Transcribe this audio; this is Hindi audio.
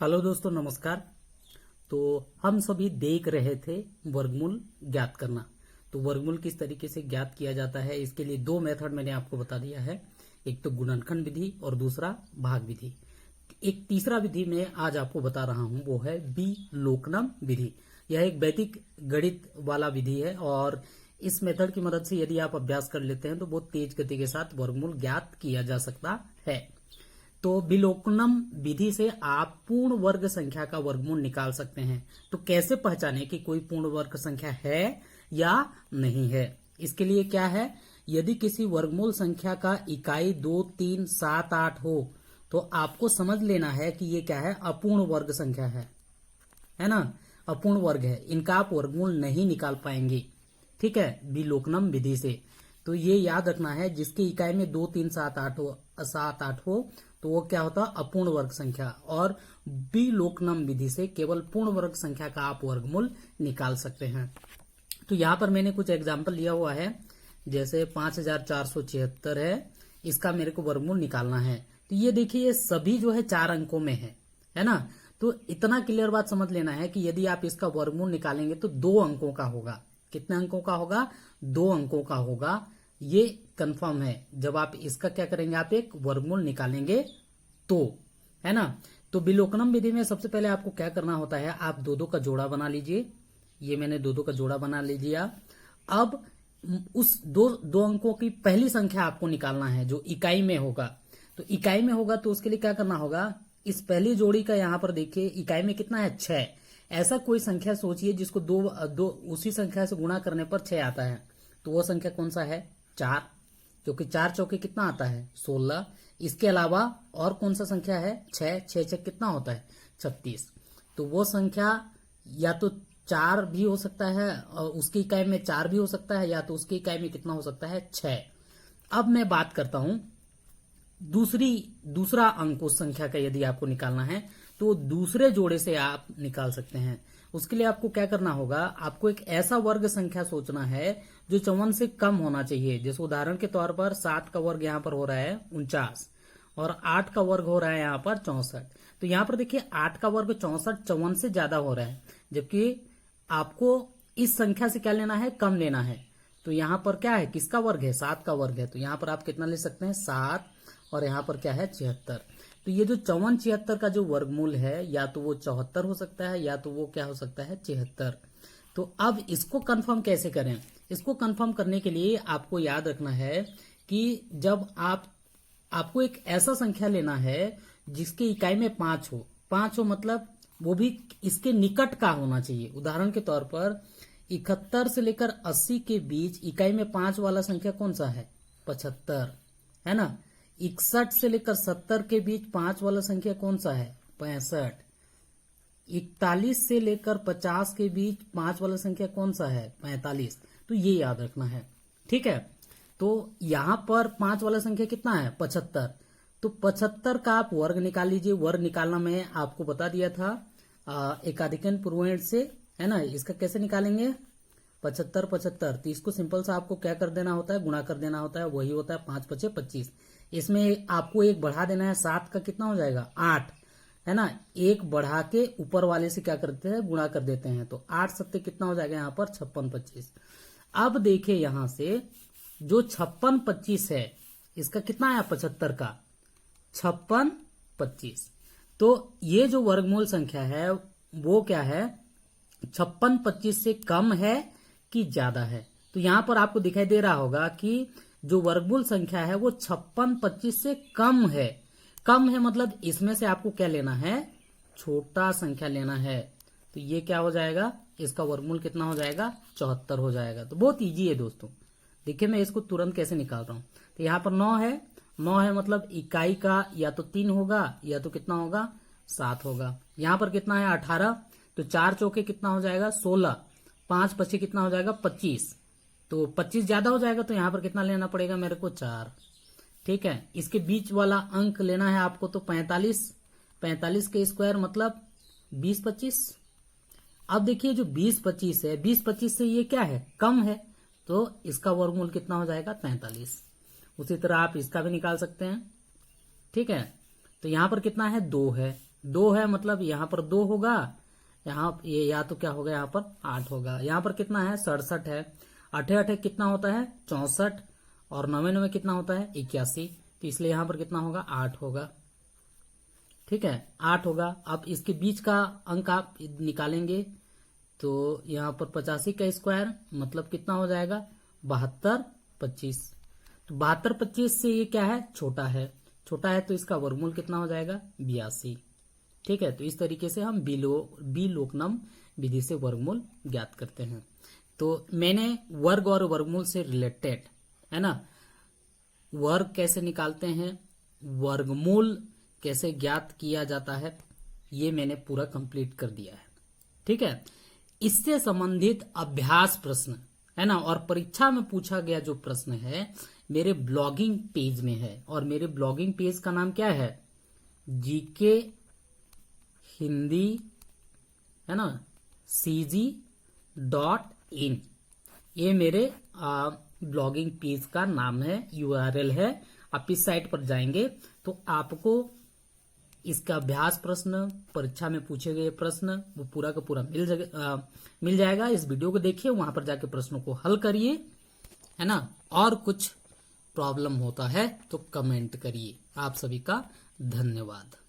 हेलो दोस्तों, नमस्कार। तो हम सभी देख रहे थे वर्गमूल ज्ञात करना। तो वर्गमूल किस तरीके से ज्ञात किया जाता है, इसके लिए दो मेथड मैंने आपको बता दिया है। एक तो गुणनखंड विधि और दूसरा भाग विधि। एक तीसरा विधि मैं आज आपको बता रहा हूं, वो है विलोकनम विधि। यह एक वैदिक गणित वाला विधि है और इस मेथड की मदद से यदि आप अभ्यास कर लेते हैं तो बहुत तेज गति के साथ वर्गमूल ज्ञात किया जा सकता है। तो विलोकनम विधि से आप पूर्ण वर्ग संख्या का वर्गमूल निकाल सकते हैं। तो कैसे पहचाने कि कोई पूर्ण वर्ग संख्या है या नहीं है? इसके लिए क्या है, यदि किसी वर्गमूल संख्या का इकाई 2, 3, 7, 8 हो तो आपको समझ लेना है कि ये क्या है, अपूर्ण वर्ग संख्या है ना, अपूर्ण वर्ग है। इनका आप वर्गमूल नहीं निकाल पाएंगे, ठीक है, विलोकनम विधि से। तो ये याद रखना है, जिसकी इकाई में 2, 3, 7, 8 हो तो वो क्या होता है, अपूर्ण वर्ग संख्या। और विलोकनम विधि से केवल पूर्ण वर्ग संख्या का आप वर्गमूल निकाल सकते हैं। तो यहां पर मैंने कुछ एग्जाम्पल लिया हुआ है, जैसे 5476 है, इसका मेरे को वर्गमूल निकालना है। तो ये देखिए, ये सभी जो है 4 अंकों में है ना। तो इतना क्लियर बात समझ लेना है कि यदि आप इसका वर्गमूल निकालेंगे तो 2 अंकों का होगा। कितने अंकों का होगा? 2 अंकों का होगा। ये कंफर्म है। जब आप इसका क्या करेंगे, आप एक वर्गमूल निकालेंगे तो, है ना। तो विलोकनम विधि में सबसे पहले आपको क्या करना होता है, आप 2-2 का जोड़ा बना लीजिए। ये मैंने 2-2 का जोड़ा बना लीजिए। अब उस दो अंकों की पहली संख्या आपको निकालना है जो इकाई में होगा। तो इकाई में होगा तो उसके लिए क्या करना होगा, इस पहली जोड़ी का यहां पर देखिए इकाई में कितना है, 6। ऐसा कोई संख्या सोचिए जिसको दो उसी संख्या से गुणा करने पर 6 आता है। तो वो संख्या कौन सा है? 4, क्योंकि 4 चौके कितना आता है, 16। इसके अलावा और कौन सा संख्या है? 6, 6 कितना होता है, 36। तो वो संख्या या तो 4 भी हो सकता है और उसकी इकाई में 4 भी हो सकता है, या तो उसकी इकाई में कितना हो सकता है, 6। अब मैं बात करता हूं दूसरा अंक उस संख्या का यदि आपको निकालना है तो दूसरे जोड़े से आप निकाल सकते हैं। उसके लिए आपको क्या करना होगा, आपको एक ऐसा वर्ग संख्या सोचना है जो 54 से कम होना चाहिए। जैसे उदाहरण के तौर पर 7 का वर्ग यहां पर हो रहा है 49 और 8 का वर्ग हो रहा है यहां पर 64। तो यहां पर देखिए 8 का वर्ग 64 54 से ज्यादा हो रहा है, जबकि आपको इस संख्या से क्या लेना है, कम लेना है। तो यहां पर क्या है, किसका वर्ग है, 7 का वर्ग है। तो यहां पर आप कितना ले सकते हैं, 7, और यहां पर क्या है, 76। तो ये जो 54 76 का जो वर्गमूल है, या तो वो 74 हो सकता है या तो वो क्या हो सकता है, 76। तो अब इसको कंफर्म कैसे करें? इसको कंफर्म करने के लिए आपको याद रखना है कि जब आपको एक ऐसा संख्या लेना है जिसकी इकाई में 5 हो। 5 हो मतलब वो भी इसके निकट का होना चाहिए। उदाहरण के तौर पर 71 से लेकर 80 के बीच इकाई में 5 वाला संख्या कौन सा है, 75, है ना। 61 से लेकर 70 के बीच 5 वाला संख्या कौन सा है, 65। 41 से लेकर 50 के बीच 5 वाला संख्या कौन सा है, 45। तो ये याद रखना है, ठीक है। तो यहां पर 5 वाला संख्या कितना है, 75। तो 75 का आप वर्ग निकाल लीजिए। वर्ग निकालना मैं आपको बता दिया था एकाधिकन पूर्णांक से, है ना। इसका कैसे निकालेंगे, 75 75। तो इसको सिंपल सा आपको क्या कर देना होता है, गुणा कर देना होता है। वही होता है 5 5 25। इसमें आपको एक बढ़ा देना है, 7 का कितना हो जाएगा, 8, है ना। एक बढ़ा के ऊपर वाले से क्या करते हैं, गुणा कर देते हैं। तो 8 7 कितना हो जाएगा यहाँ पर, 56 25। अब देखिए यहां से जो 56 25 है, इसका कितना है 75 का, 56 25। तो ये जो वर्गमूल संख्या है वो क्या है, 56 25 से कम है कि ज्यादा है। तो यहां पर आपको दिखाई दे रहा होगा कि जो वर्गमूल संख्या है वो 56 25 से कम है। कम है मतलब इसमें से आपको क्या लेना है, छोटा संख्या लेना है। तो ये क्या हो जाएगा, इसका वर्गमूल कितना हो जाएगा, 74 हो जाएगा। तो बहुत इजी है दोस्तों। देखिए मैं इसको तुरंत कैसे निकाल रहा हूं। तो यहां पर 9 है, 9 है मतलब इकाई का या तो 3 होगा या तो कितना होगा, 7 होगा। यहां पर कितना है, 18। तो 4 चौके कितना हो जाएगा, 16। 5 25 कितना हो जाएगा, 25। तो 25 ज्यादा हो जाएगा, तो यहां पर कितना लेना पड़ेगा मेरे को, 4, ठीक है। इसके बीच वाला अंक लेना है आपको, तो 45। 45 के स्क्वायर मतलब 20 25। अब देखिए जो 20 25 है, 20 25 से ये क्या है, कम है। तो इसका वर्गमूल कितना हो जाएगा, 43। उसी तरह आप इसका भी निकाल सकते हैं, ठीक है। तो यहां पर कितना है, 2 है। 2 है मतलब यहाँ पर 2 होगा, यहाँ ये या तो क्या होगा, यहाँ पर 8 होगा। यहाँ पर कितना है, 67 है। 8 8 कितना होता है, 64, और 9 9 कितना होता है, 81। तो इसलिए यहाँ पर कितना होगा, 8 होगा। ठीक है, 8 होगा। अब इसके बीच का अंक आप निकालेंगे तो यहाँ पर 85 का स्क्वायर मतलब कितना हो जाएगा, 72 25। तो 72 25 से ये क्या है, छोटा है। छोटा है तो इसका वर्गमूल कितना हो जाएगा, 82। ठीक है, तो इस तरीके से हम बिलोकनम विधि से वर्गमूल ज्ञात करते हैं। तो मैंने वर्ग और वर्गमूल से रिलेटेड, है ना, वर्ग कैसे निकालते हैं, वर्गमूल कैसे ज्ञात किया जाता है, ये मैंने पूरा कंप्लीट कर दिया है। ठीक है, इससे संबंधित अभ्यास प्रश्न, है ना, और परीक्षा में पूछा गया जो प्रश्न है मेरे ब्लॉगिंग पेज में है, और मेरे ब्लॉगिंग पेज का नाम क्या है, जीके हिंदी, है ना, CG.in। ये मेरे ब्लॉगिंग पेज का नाम है, URL है। आप इस साइट पर जाएंगे तो आपको इसका अभ्यास प्रश्न, परीक्षा में पूछे गए प्रश्न, वो पूरा का पूरा मिल जाएगा। इस वीडियो को देखिए, वहां पर जाके प्रश्नों को हल करिए, है ना। और कुछ प्रॉब्लम होता है तो कमेंट करिए। आप सभी का धन्यवाद।